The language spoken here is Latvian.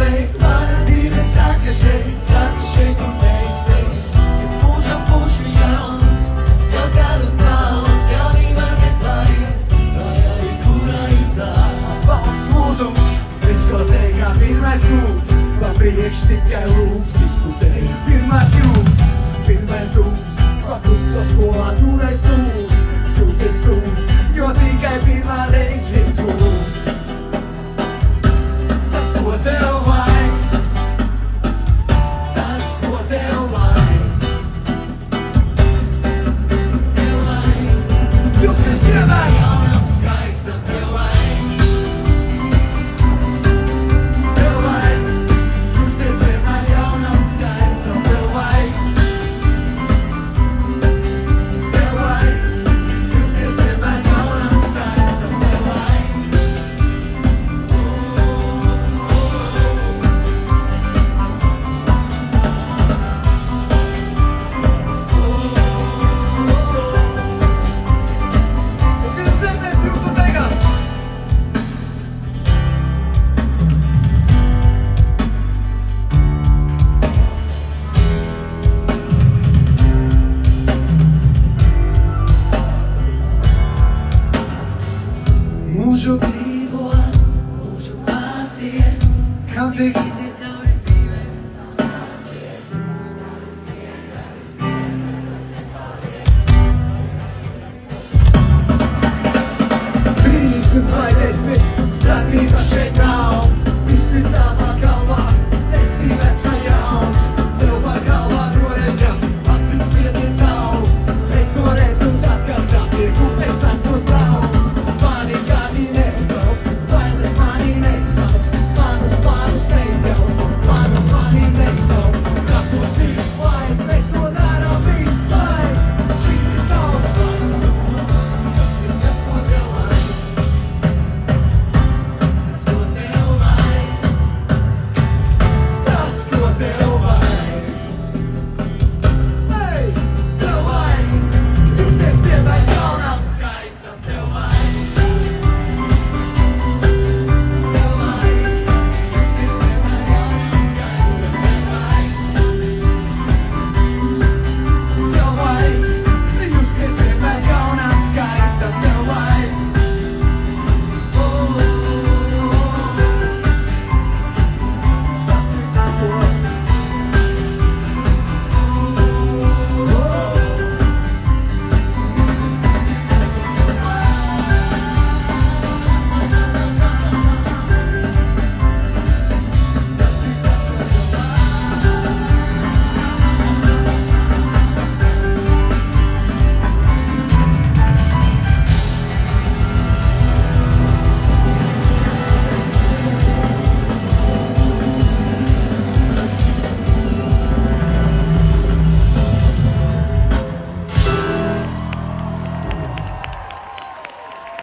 wait, weil sie das sagt geschickt und nichts. Jest puszczając, to galopając, ja niemand nie pali, to ja i góra i ta. Valsts lūzums, diskotēkā pirmais grūts, pa priekš tikai lūps, izputēja pirmais jūtas, pirmais dūms, pakluso skolā turais stūri, cūties stūri, jo tikai pirmā reize ir gūt. Tas, ko tev vajag, tas, ko tev vajag, tev vajag. Jūs, kas ievērj, jaunam skaistam, tev vajag. Tev vajag. Jūs, kas ievērj, jaunam skaistam, tev vajag. Tev vajag. Jūs, kas ievērj, jaunam skaistam, tev vajag. Es gribu dzirdēt grupu beigās. Mūžu dzīvo, mūžu mācies, kam tik iziet cauri dzīvē. Brīnis un vai desmit,